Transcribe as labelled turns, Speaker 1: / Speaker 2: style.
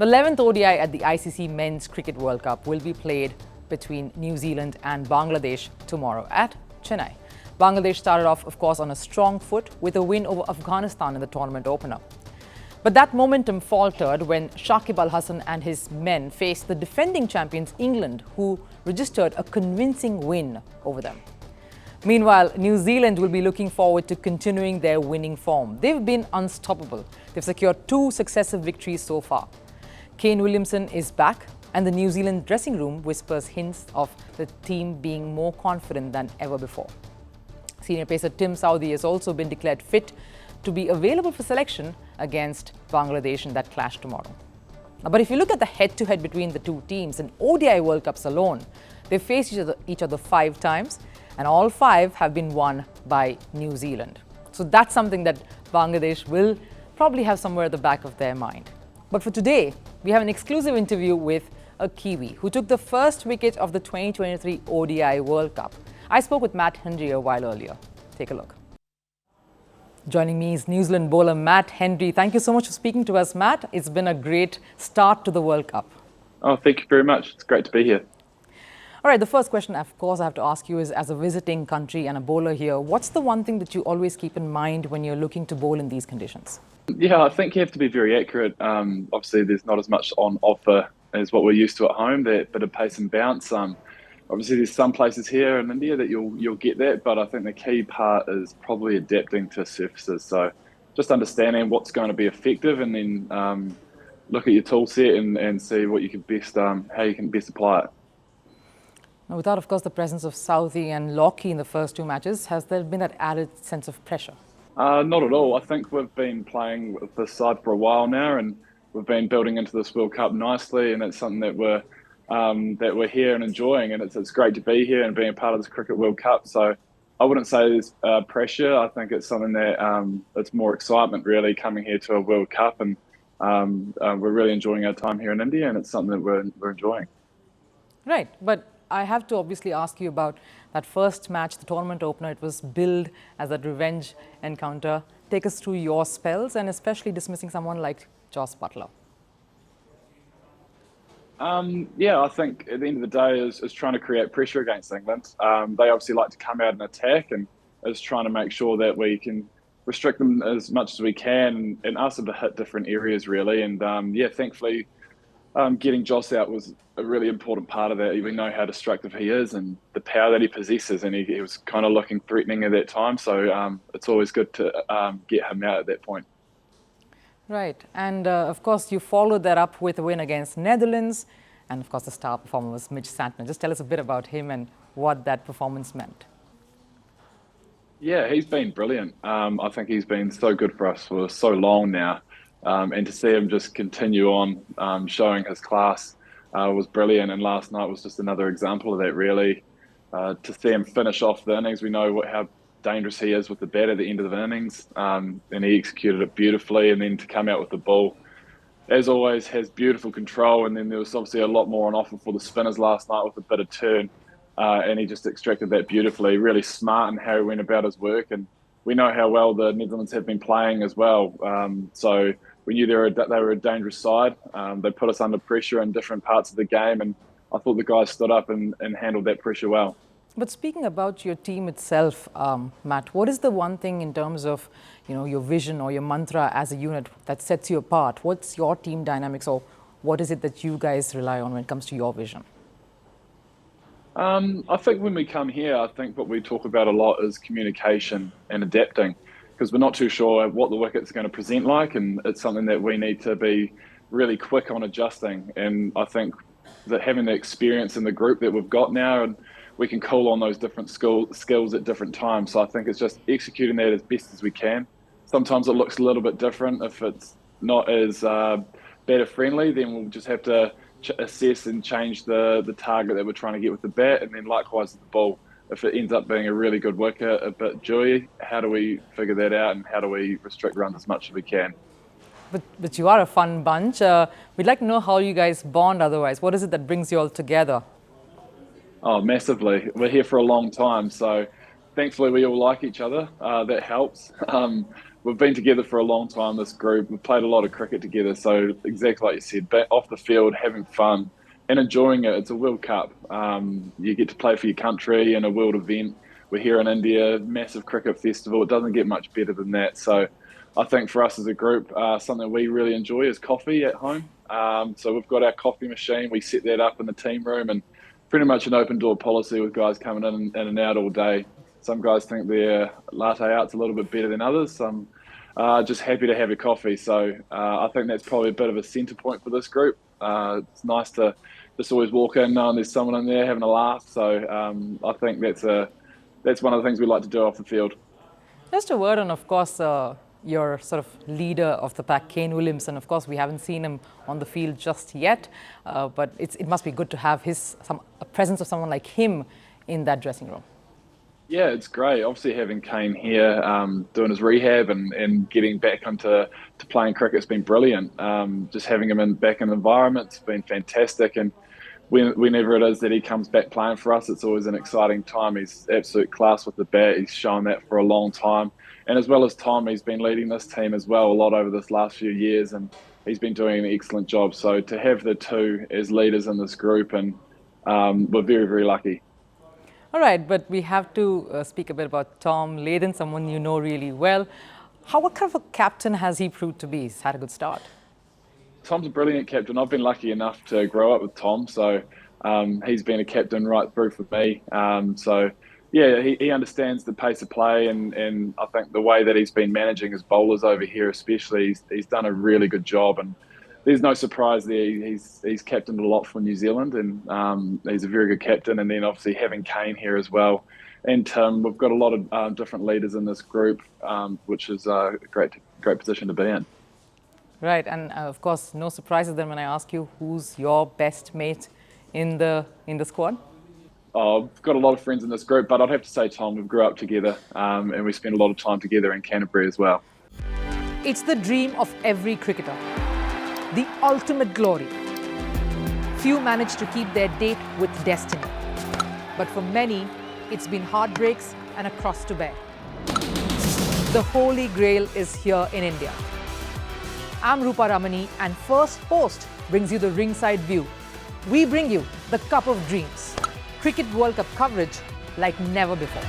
Speaker 1: The 11th ODI at the ICC Men's Cricket World Cup will be played between New Zealand and Bangladesh tomorrow at Chennai. Bangladesh started off, of course, on a strong foot with a win over Afghanistan in the tournament opener. But that momentum faltered when Shakib Hasan and his men faced the defending champions England, who registered a convincing win over them. Meanwhile, New Zealand will be looking forward to continuing their winning form. They've been unstoppable. They've secured 2 successive victories so far. Kane Williamson is back, and the New Zealand dressing room whispers hints of the team being more confident than ever before. Senior pacer Southee has also been declared fit to be available for selection against Bangladesh in that clash tomorrow. But if you look at the head-to-head between the two teams in ODI World Cups alone, they've faced each other 5 times, and all 5 have been won by New Zealand. So that's something that Bangladesh will probably have somewhere at the back of their mind. But for today, we have an exclusive interview with a Kiwi who took the first wicket of the 2023 ODI World Cup. I spoke with Matt Henry a while earlier. Take a look. Joining me is New Zealand bowler Matt Henry. Thank you so much for speaking to us, Matt. It's been a great start to the World Cup.
Speaker 2: Oh, thank you very much. It's great to be here.
Speaker 1: All right, the first question, of course, I have to ask you is, as a visiting country and a bowler here, what's the one thing that you always keep in mind when you're looking to bowl in these conditions?
Speaker 2: Yeah, I think you have to be very accurate. Obviously, there's not as much on offer as what we're used to at home, that bit of pace and bounce. Obviously, there's some places here in India that you'll get that, but I think the key part is probably adapting to surfaces. So just understanding what's going to be effective, and then look at your tool set and see what you can best, how you can best apply it.
Speaker 1: Now, without, of course, the presence of Southee and Lockie in the first 2 matches, has there been that added sense of pressure?
Speaker 2: Not at all. I think we've been playing with this side for a while now, and we've been building into this World Cup nicely, and it's something that we're here and enjoying, and it's great to be here and being a part of this Cricket World Cup. So I wouldn't say there's pressure. I think it's something that it's more excitement really coming here to a World Cup, and we're really enjoying our time here in India, and it's something that we're enjoying.
Speaker 1: Right, but I have to obviously ask you about that first match, the tournament opener. It was billed as a revenge encounter. Take us through your spells, and especially dismissing someone like Joss Buttler.
Speaker 2: Yeah, I think at the end of the day is trying to create pressure against England. They obviously like to come out and attack, and is trying to make sure that we can restrict them as much as we can, and ask them to hit different areas really. And yeah, thankfully, getting Joss out was a really important part of that. We know how destructive he is and the power that he possesses, and he was kind of looking threatening at that time. So it's always good to get him out at that point.
Speaker 1: Right, and of course you followed that up with a win against Netherlands, and of course the star performer was Mitch Santner. Just tell us a bit about him and what that performance meant.
Speaker 2: Yeah, he's been brilliant. I think he's been so good for us for so long now, and to see him just continue on showing his class was brilliant, and last night was just another example of that really. To see him finish off the innings, we know how dangerous he is with the bat at the end of the innings, and he executed it beautifully, and then to come out with the ball, as always, has beautiful control. And then there was obviously a lot more on offer for the spinners last night with a bit of turn, and he just extracted that beautifully. Really smart in how he went about his work, and we know how well the Netherlands have been playing as well. So we knew they were a dangerous side. They put us under pressure in different parts of the game, and I thought the guys stood up and handled that pressure well.
Speaker 1: But speaking about your team itself, Matt, what is the one thing in terms of your vision or your mantra as a unit that sets you apart? What's your team dynamics, or what is it that you guys rely on when it comes to your vision?
Speaker 2: I think when we come here, I think what we talk about a lot is communication and adapting, because we're not too sure what the wicket's going to present like, and it's something that we need to be really quick on adjusting. And I think that having the experience in the group that we've got now, and we can call on those different skills at different times. So I think it's just executing that as best as we can. Sometimes it looks a little bit different. If it's not as batter friendly, then we'll just have to assess and change the target that we're trying to get with the bat. And then likewise with the ball, if it ends up being a really good wicket, a bit dewy, how do we figure that out, and how do we restrict runs as much as we can?
Speaker 1: But you are a fun bunch. We'd like to know how you guys bond otherwise. What is it that brings you all together?
Speaker 2: Oh, massively. We're here for a long time, so thankfully we all like each other. That helps. we've been together for a long time, this group. We've played a lot of cricket together. So exactly like you said, back off the field, having fun and enjoying it. It's a World Cup. You get to play for your country in a world event. We're here in India, massive cricket festival. It doesn't get much better than that. So I think for us as a group, something we really enjoy is coffee at home. So we've got our coffee machine. We set that up in the team room, and pretty much an open door policy with guys coming in and out all day. Some guys think their latte art's a little bit better than others. Some just happy to have a coffee. So I think that's probably a bit of a centre point for this group. It's nice to just always walk in knowing there's someone in there having a laugh. So I think that's one of the things we like to do off the field.
Speaker 1: Just a word on, of course, your sort of leader of the pack, Kane Williamson. Of course, we haven't seen him on the field just yet, but it must be good to have a presence of someone like him in that dressing room.
Speaker 2: Yeah, it's great. Obviously, having Kane here, doing his rehab and getting back into playing cricket has been brilliant. Just having him back in the environment, it's been fantastic. And whenever it is that he comes back playing for us, it's always an exciting time. He's absolute class with the bat. He's shown that for a long time. And as well as Tom, he's been leading this team as well a lot over this last few years, and he's been doing an excellent job. So to have the two as leaders in this group, and we're very, very lucky.
Speaker 1: All right, but we have to speak a bit about Tom Layden, someone you know really well. What kind of a captain has he proved to be? He's had a good start.
Speaker 2: Tom's a brilliant captain. I've been lucky enough to grow up with Tom, so he's been a captain right through for me. Yeah, he understands the pace of play, and I think the way that he's been managing his bowlers over here especially, he's done a really good job, and there's no surprise there. He's captained a lot for New Zealand, and he's a very good captain. And then obviously having Kane here as well, and Tim, we've got a lot of different leaders in this group, which is a great position to be in.
Speaker 1: Right, and of course, no surprises then when I ask you who's your best mate in the squad.
Speaker 2: I've got a lot of friends in this group, but I'd have to say Tom. We grew up together, and we spent a lot of time together in Canterbury as well.
Speaker 1: It's the dream of every cricketer, the ultimate glory. Few manage to keep their date with destiny, but for many, it's been heartbreaks and a cross to bear. The Holy Grail is here in India. I'm Rupha Ramani, and Firstpost brings you the ringside view. We bring you the Cup of Dreams. Cricket World Cup coverage like never before.